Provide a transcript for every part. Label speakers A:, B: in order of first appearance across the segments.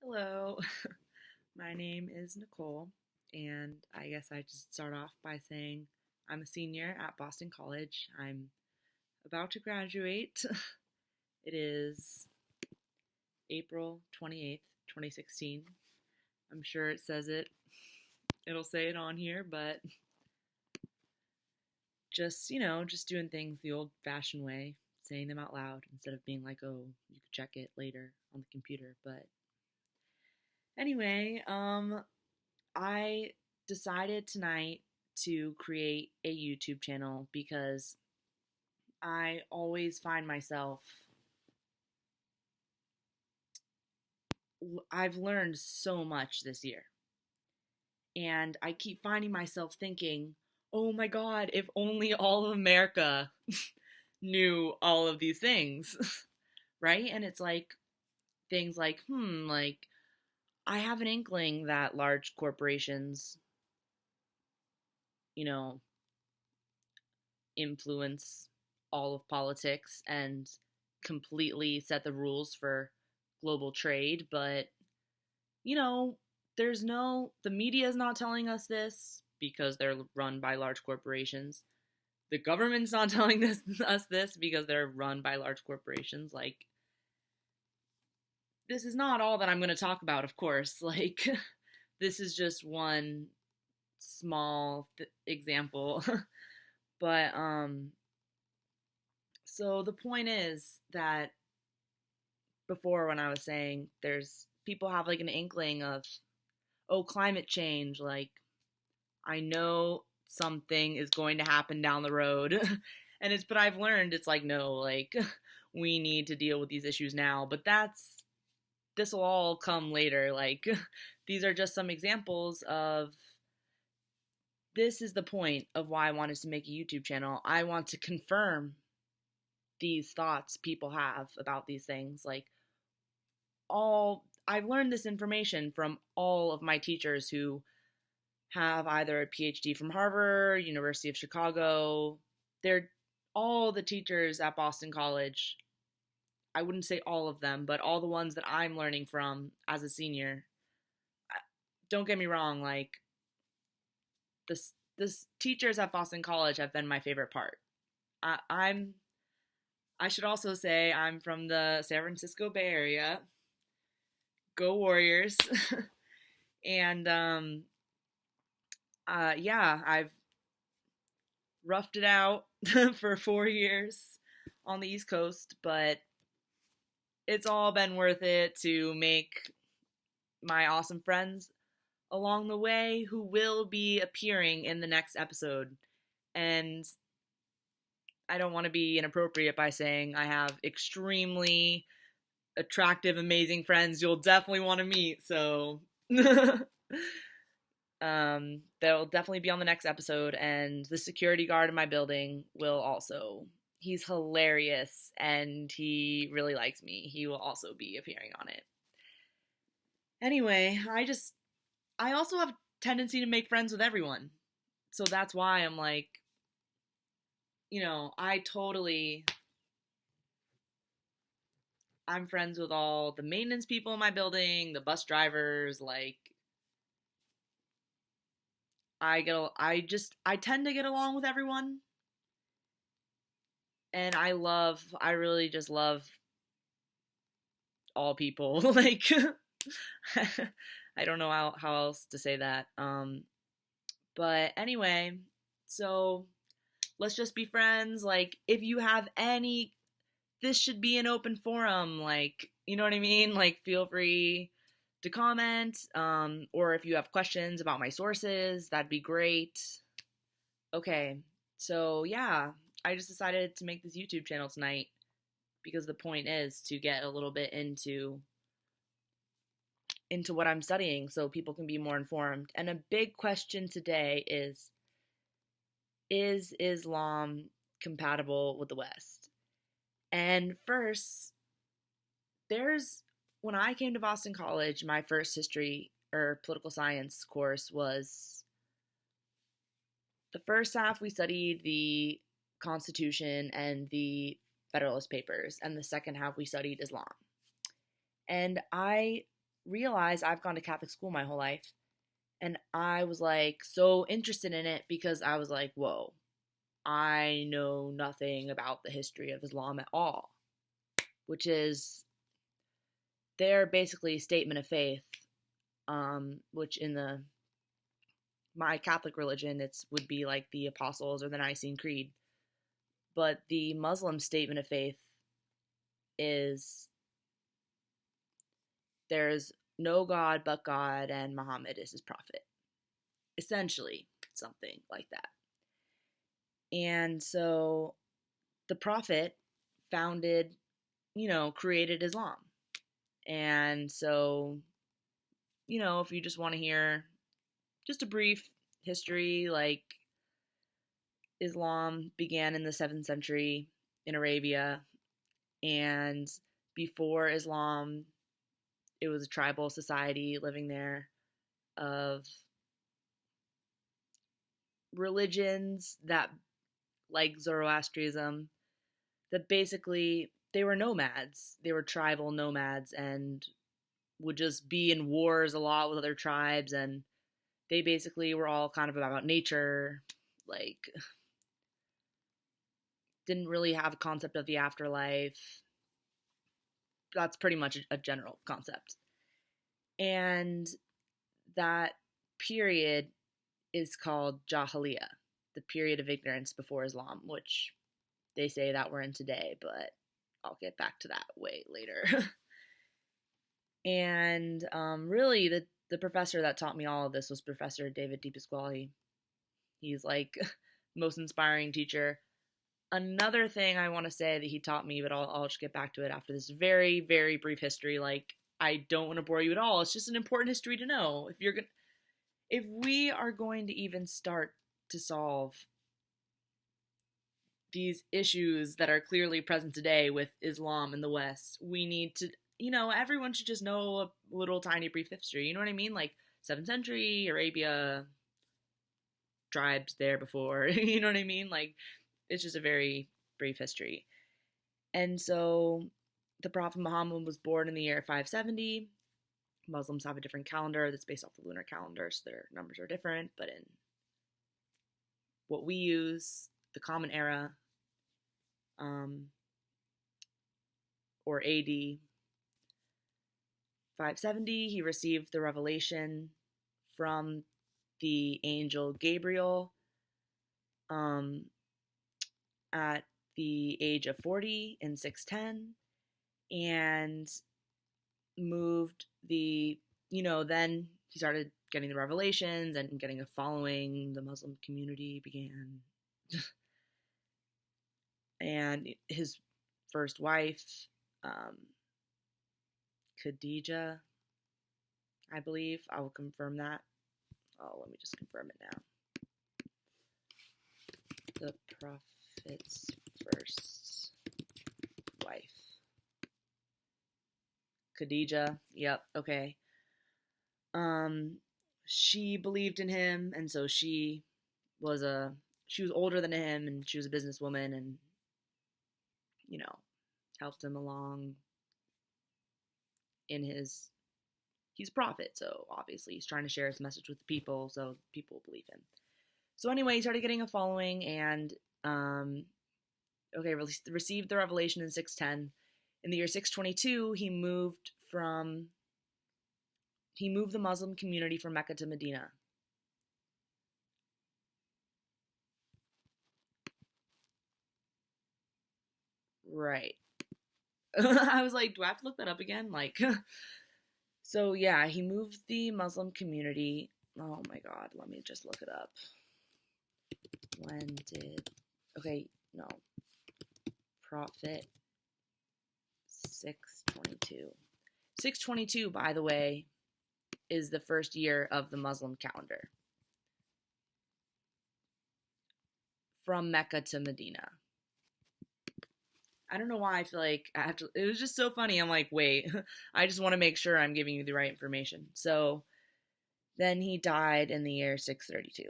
A: Hello, my name is Nicole, and I guess I just start off by saying I'm a senior at Boston College. I'm about to graduate. It is April 28th, 2016. I'm sure it says it. It'll say it on here, but just doing things the old fashioned way, saying them out loud instead of being like, oh, you could check it later on the computer. But anyway, I decided tonight to create a YouTube channel because I always find myself, I've learned so much this year. And I keep finding myself thinking, oh my God, if only all of America knew all of these things, right? And it's like things like, I have an inkling that large corporations, you know, influence all of politics and completely set the rules for global trade, but you know, the media is not telling us this because they're run by large corporations. The government's not telling us this because they're run by large corporations. Like, this is not all that I'm going to talk about, of course. Like, this is just one small example. But so the point is that before, when I was saying there's people have like an inkling of, oh, climate change, like I know something is going to happen down the road. But I've learned it's like, no, like we need to deal with these issues now. But this will all come later. Like, these are just some examples of, this is the point of why I wanted to make a YouTube channel. I want to confirm these thoughts people have about these things. Like, I've learned this information from all of my teachers who have either a PhD from Harvard, University of Chicago. They're all the teachers at Boston College. I wouldn't say all of them, but all the ones that I'm learning from as a senior. Don't get me wrong, like this teachers at Boston College have been my favorite part. I should also say I'm from the San Francisco Bay Area. Go Warriors. And yeah, I've roughed it out for 4 years on the East Coast, but it's all been worth it to make my awesome friends along the way who will be appearing in the next episode. And I don't want to be inappropriate by saying I have extremely attractive, amazing friends you'll definitely want to meet. So they'll definitely be on the next episode, and the security guard in my building will also. He's hilarious, and he really likes me. He will also be appearing on it. Anyway, I also have a tendency to make friends with everyone. So that's why I'm like, I'm friends with all the maintenance people in my building, the bus drivers, like, I tend to get along with everyone. And I really just love all people. Like, I don't know how else to say that. But anyway, so let's just be friends. Like, if you have this should be an open forum. Like, you know what I mean? Like, feel free to comment. Or if you have questions about my sources, that'd be great. Okay, so yeah, I just decided to make this YouTube channel tonight because the point is to get a little bit into what I'm studying so people can be more informed. And a big question today is Islam compatible with the West? And first, when I came to Boston College, my first history or political science course was, the first half we studied the Constitution and the Federalist Papers, and the second half we studied Islam. And I realize I've gone to Catholic school my whole life, and I was like so interested in it because I was like, whoa, I know nothing about the history of Islam at all, which is their basically statement of faith, which in the my Catholic religion it's would be like the Apostles or the Nicene Creed, but the Muslim statement of faith is there's no God but God and Muhammad is his prophet. Essentially, something like that. And so the prophet founded, created Islam. And so, if you just want to hear just a brief history, like Islam began in the 7th century in Arabia. And before Islam, it was a tribal society living there of religions that, like Zoroastrianism, that basically they were nomads. They were tribal nomads and would just be in wars a lot with other tribes. And they basically were all kind of about nature, like, didn't really have a concept of the afterlife. That's pretty much a general concept. And that period is called Jahiliyyah, the period of ignorance before Islam, which they say that we're in today, but I'll get back to that way later. And really, the professor that taught me all of this was Professor David DePasquale. He's like most inspiring teacher. Another thing I want to say that he taught me, but I'll just get back to it after this very, very brief history. Like, I don't want to bore you at all. It's just an important history to know. If we are going to even start to solve these issues that are clearly present today with Islam in the West, we need to, everyone should just know a little tiny brief history. You know what I mean? Like 7th century, Arabia, tribes there before. You know what I mean? Like, it's just a very brief history. And so the Prophet Muhammad was born in the year 570. Muslims have a different calendar that's based off the lunar calendar, so their numbers are different. But in what we use, the Common Era, or AD 570, he received the revelation from the angel Gabriel at the age of 40 in 610, and moved then he started getting the revelations and getting a following. The Muslim community began. And his first wife, Khadija, I believe. I will confirm that. Oh, let me just confirm it now. The Prophet's first wife. Khadija. Yep, okay. She believed in him, and so she was older than him, and she was a businesswoman, and helped him along in he's a prophet, so obviously he's trying to share his message with the people, so people believe him. So anyway, he started getting a following, and received the revelation in 610. In the year 622, he moved the Muslim community from Mecca to Medina. Right. I was like, do I have to look that up again? Like, so yeah, he moved the Muslim community. Oh my God, let me just look it up. Prophet 622. 622, by the way, is the first year of the Muslim calendar. From Mecca to Medina. I don't know why I feel like I have to. It was just so funny. I'm like, wait, I just want to make sure I'm giving you the right information. So then he died in the year 632.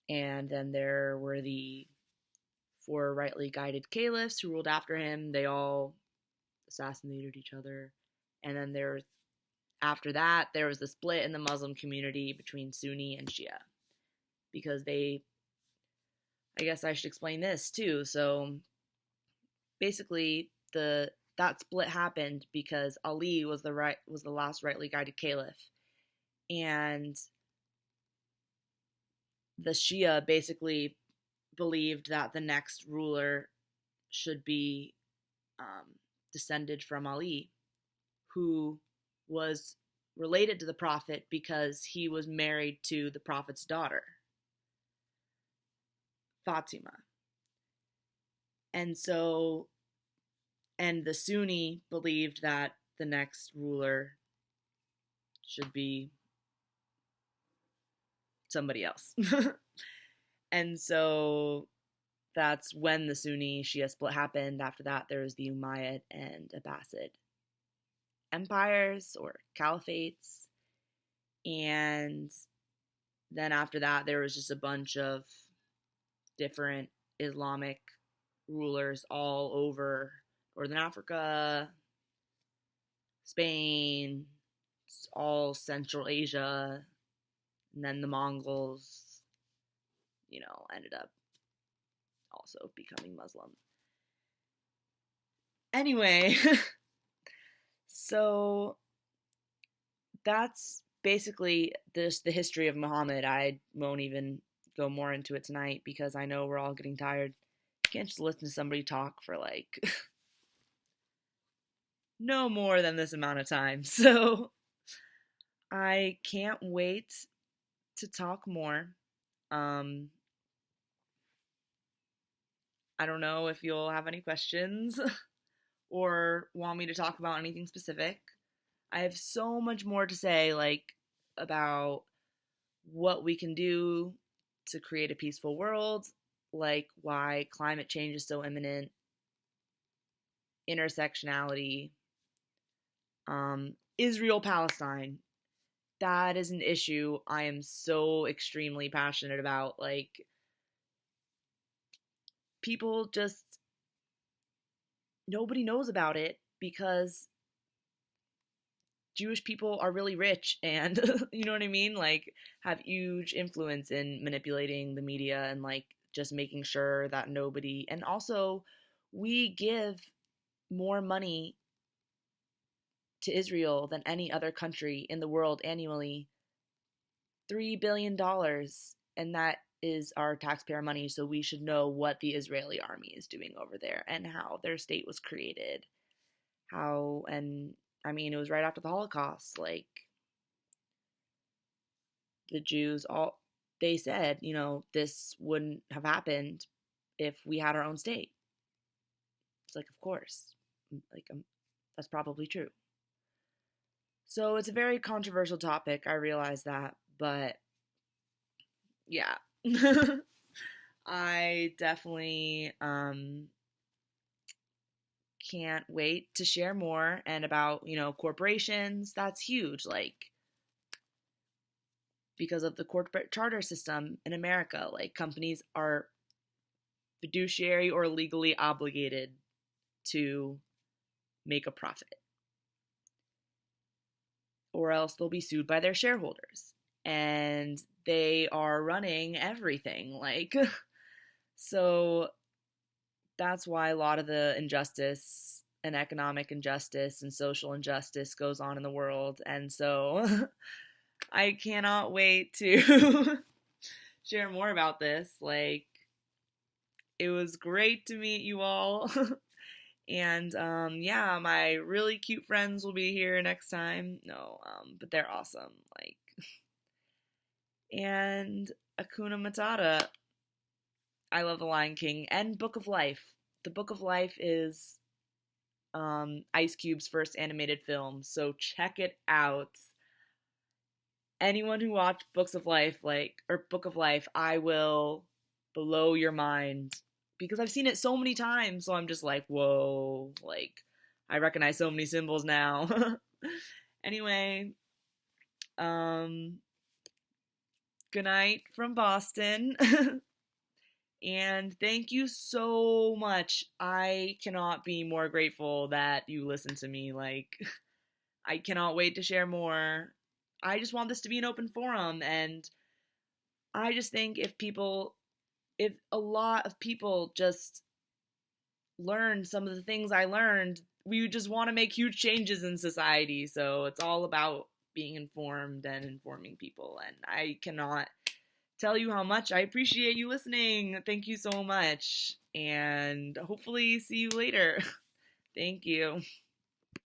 A: And then there were the 4 rightly guided caliphs who ruled after him. They all assassinated each other. And then there were After that, there was a split in the Muslim community between Sunni and Shia because I guess I should explain this too. So basically, that split happened because Ali was the last rightly guided caliph, and the Shia basically believed that the next ruler should be descended from Ali, who was related to the Prophet because he was married to the Prophet's daughter, Fatima. And so, and the Sunni believed that the next ruler should be somebody else. And so that's when the Sunni Shia split happened. After that, there was the Umayyad and Abbasid empires or caliphates. And then after that, there was just a bunch of different Islamic rulers all over Northern Africa, Spain, all Central Asia, and then the Mongols, ended up also becoming Muslim. Anyway, so that's basically the history of Muhammad. I won't even go more into it tonight because I know we're all getting tired. You can't just listen to somebody talk for like no more than this amount of time. So I can't wait to talk more. I don't know if you'll have any questions or want me to talk about anything specific. I have so much more to say, about what we can do to create a peaceful world, like why climate change is so imminent, intersectionality, Israel-Palestine. That is an issue I am so extremely passionate about. People just, nobody knows about it because Jewish people are really rich and, you know what I mean? Have huge influence in manipulating the media and, just making sure that nobody, and also we give more money to Israel than any other country in the world annually. $3 billion. And that is our taxpayer money, so we should know what the Israeli army is doing over there and how their state was created. It was right after the Holocaust. The Jews, they said, this wouldn't have happened if we had our own state. It's of course. That's probably true. So it's a very controversial topic, I realize that, but yeah. I definitely can't wait to share more. And about, corporations, that's huge. Because of the corporate charter system in America, companies are fiduciary or legally obligated to make a profit, or else they'll be sued by their shareholders. And they are running everything. So that's why a lot of the injustice and economic injustice and social injustice goes on in the world. And so I cannot wait to share more about this. It was great to meet you all. And my really cute friends will be here next time. No, but they're awesome. And Hakuna Matata. I love The Lion King and Book of Life. The Book of Life is Ice Cube's first animated film, so check it out. Anyone who watched Book of Life, I will blow your mind because I've seen it so many times. So I'm just whoa, I recognize so many symbols now. Anyway, good night from Boston. And thank you so much. I cannot be more grateful that you listened to me. I cannot wait to share more. I just want this to be an open forum, and I just think if a lot of people just learned some of the things I learned, we just want to make huge changes in society. So it's all about being informed and informing people. And I cannot tell you how much I appreciate you listening. Thank you so much. And hopefully see you later. Thank you.